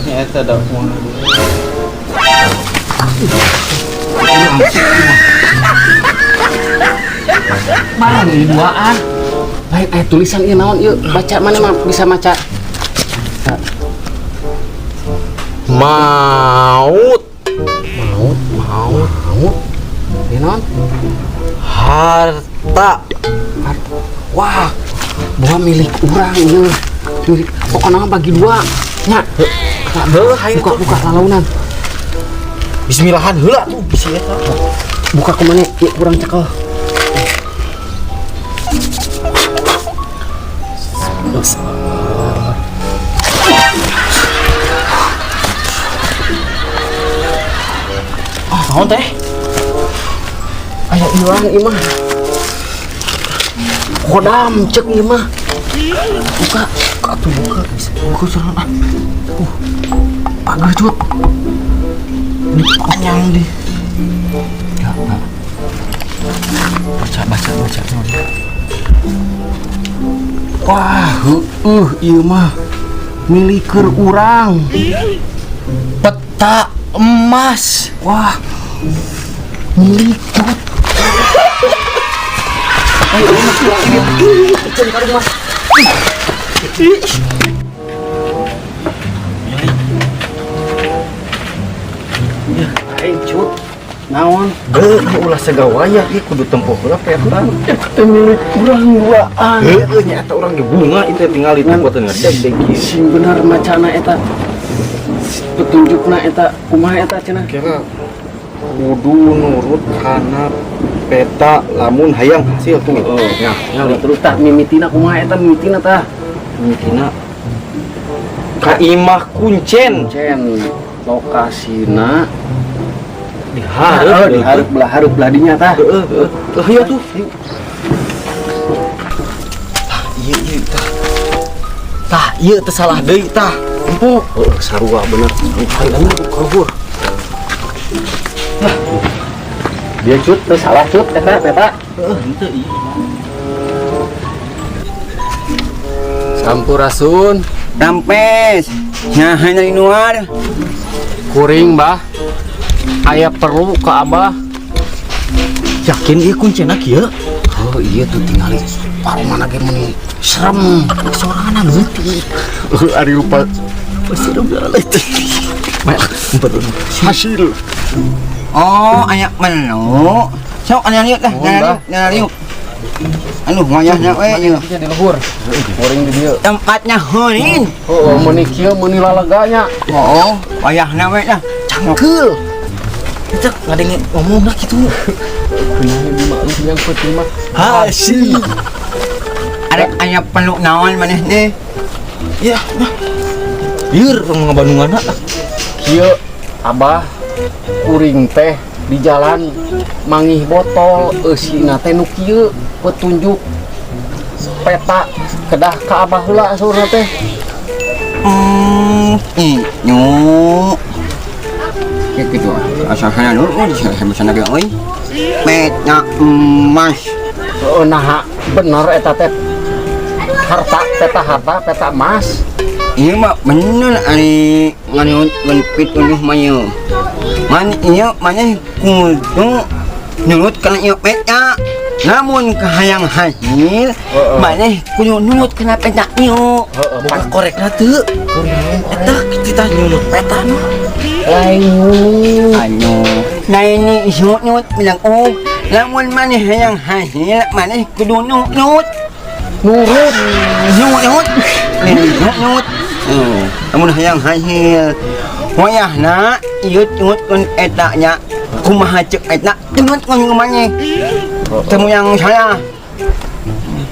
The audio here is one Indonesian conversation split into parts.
Eta dah moal. Barang ini duaan. Baik, tulisan ieu naon ieu? Baca mana mah bisa maca. Maut. Ini naon? Harta. Wah, buah milik orang ieu. Pokoknya bagi dua. Nya. Buka lalaunan. Bismillahan heula tuh bisi eta. Buka ke mana? Ieu kurang cekel. Naon teh? Aya ilang ieu mah. Kodam cek ieu mah. Buka sorangan. Agak cut. Ini panjang di. Ya, enggak. Baca. Wah, ieu mah milikeun urang. Peta emas. Wah, milik cut. Ayo, cari karung mas. Ya, ayo cut. Naon? Ulah segawaya ieu kudu tempuh heula peta. Eta milik urang duaan. Heuh nya eta urang ge bunga itu tinggal di tempat ngedeg Sing bener macana eta. Petunjukna eta kumaha eta cenah? kira kudu nurut kana peta lamun hayang hasil tuh. Ya, terus tah mimitina kumaha eta mimitina tah? Mungkin ka imah kuncen Lokasina di hareup hareup belah dinya tah. Heeh tuh. Ieu tah ieu teh salah deui tah. Empuk. Sarua bener. Ayo kabur. Dia cut teh salah cut eta peta. Henteu ieu. Sampurasun, Rampes, nyahan dari luar. kuring bah. Aya perlu ke abah. Yakin ieu kuncena kieu? Oh iya tuh tinggal paruh mana ge mun serem. Sorangan leutik. Ari rupa Pasti udah leutik. Mak, umpet hasil. Oh, ayak menu. Sok anya lihat dah, nyala liuk. Anu wayahnya we ieu. Di luhur. Kuring di dieu. Tempatnya heunin. Oh, meuni kieu meuni laleganya. Oh, wayahna we dah. Cangkeul. Kita ngadengin ngomong lah gitu. Kunaon di maklum yang penting mah Hasil. Arek aya perlu naon maneh teh? Ya, nah. Lieur orang ngabandunganna. kieu abah kuring teh di jalan mangih botol eusina teh nu kieu petunjuk peta kedah ka abah heula saurna teh. Nyu. Gitu. Asalnya dulu di sana ge euy. Peta emas. Nah bener eta teh peta harta peta emas. Iya mah bener ari nganyut benpit unuh mayu. Man iya mana kudu nurut kana ieu peta. Namun kahayang hasil mana kudu nurut kana peta ieu. Bukan korek teu. Eta kita nyulut peta nu. Lain Anu, nah ini nyut bilang oh, namun mana hayang hasil mana kudu nurut. nurut. Nyut. Namun hayang hasil. Wayahna ieu nyut kun eta nya kumaha ceuk eta nyut kun kumanya. Temu yang saya.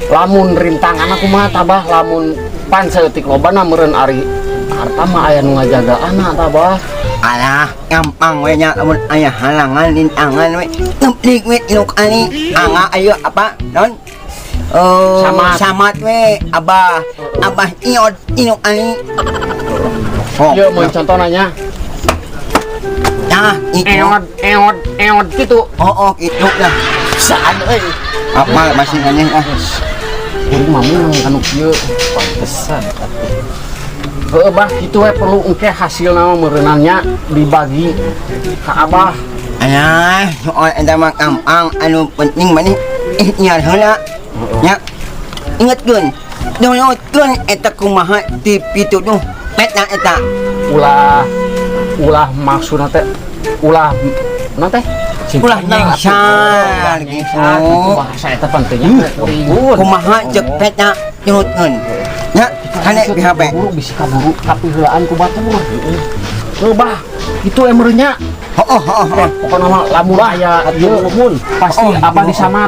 Lamun rintangan aku mah tabah lamun pan saeutik lobana meureun ari harta mah aya nu ngajagaana tabah. Alah, gampang we nya lamun aya halangan rintangan we. Neplik we inuk ani. Anga ayo apa? Non? Samat we abah iot inuk ani. Ieu mun contohna Nah, eot gitu. Oh, gitu dah. Saan euy. Apa masih aneh ah. Kuring mah mun anu kieu pantesan. Heuh bah kitu we perlu engke hasilna meureunannya dibagi ka Abah. Alah, soal eta mah gampang, anu penting maneh ikhtiar heula. Nya. Ingetkeun. Downloadkeun eta kumaha ti pituduh petna eta. Ulah maksudna teh ulah naon teh? Ulah nyasar gitu. Bahasa eta pentingnya. Kumaha cek petna downloadkeun. Nya, kane di HP. Buru bisa kaburu tapi heulaan ku batur. Heuh bah, itu emernya. Pokoknya mah lamun aya ieu mun pasti Abah disamat.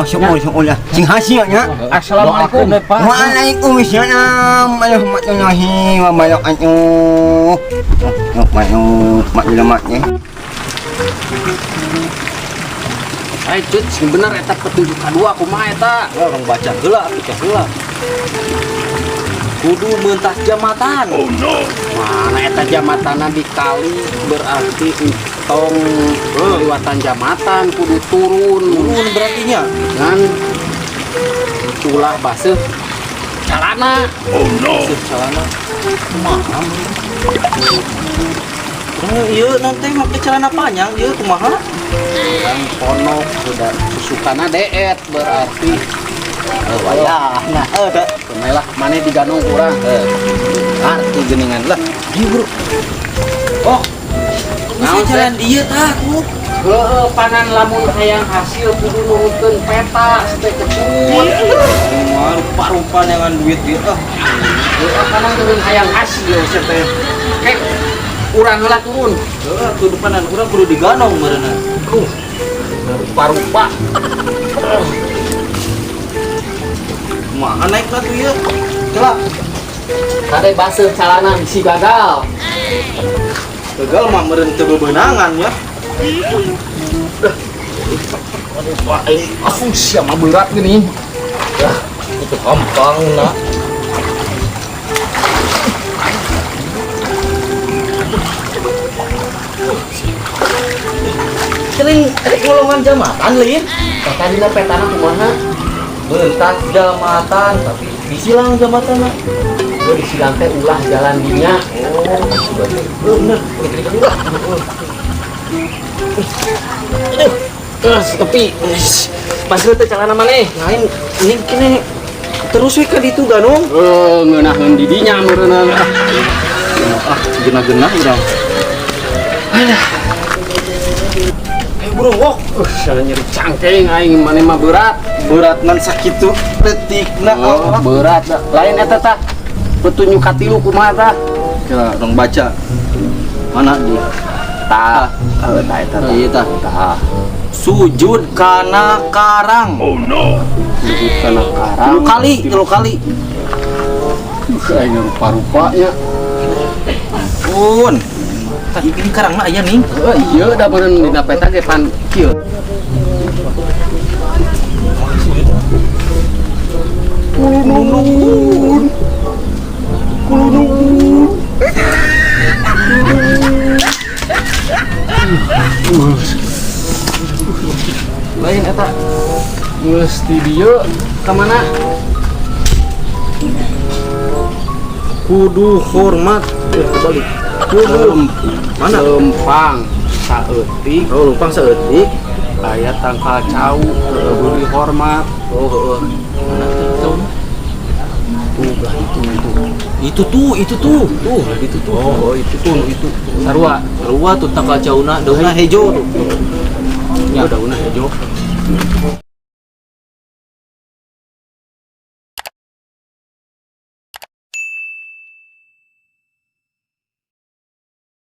Syukur lah. Sing hasilnya. Assalamualaikum. Waalaikumsalam warahmatullahi wabarakatuh. Maknya. Ai cut, sing bener eta petunjuk kadua kumaha eta? Orang baca heula atuh heula. Kudu mentas jamatan. Oh no. Mana eta jamatanna dikali berarti entong liwatan jamatan kudu turun Berartinya kan itulah baseuh calana. oh no. Celana. Kumaha? Ieu nanti make celana panjang ieu kumaha? Yang ponok sudah susukana deet berarti Wayah. Nah, lah mana diganong kurang arti geningan lah. Ieu bro. oh Naon jalan dia tah aku. panan lamun hayang hasil kudu nurutkeun peta supaya kecut. Mah rupa-rupa dengan duit ah. Panan turun hayang hasil supaya kek urang heula turun. Heeh, kudu panan urang kudu diganong meureunna. Rupa-rupa. Kumaha naik lah tuh ieu. Coba. Kade baseuh calana bisi gagal. Gagal mah meureun teu bebenangan ya. Wah, ini sia mah berat gini. Itu gampang nak. Sering ngolongan jamatan lin. Tadi na petana kumaha? Bentak jamatan tapi disilang jamatan nak. Disilang teh ulah jalan dinya. Bener. Tapi pas teh calana maneh. Lain ini kene terus we ka ditu ganong. Ngeunaheun di dinya meureunna. Genah-genah urang. Bro, wok. Saya nyeri cangkeng aing maneh mah berat. Berat nan sakitu detikna. Berat. Lain eta tah. Petunjuk katilu kumaha tah? Coba dong baca. Mana di? Tah. Tah eta tah. Ieu tah. Tah. Sujud kana karang. Oh no. Sujud kana karang. 3 kali. Aing rupa-rupanya. Pun. Tah ini karang mah aya nih. Iya da meureun dina peta ge pan kieu. Kulunun. Lain eta geus di dieu ka mana? Kudu hormat. Kembali. Kudu mana? Lempang saeutik. Oh, lumpang saeutik. Aya tangkal cau beri hormat. Oh, heeh. Mana tuh? Tuh lah Itu tuh. Itu tuh. Oh itu sarua Sarua tuh tangkal cauna daunna hejo tuh. ya daunna hejo.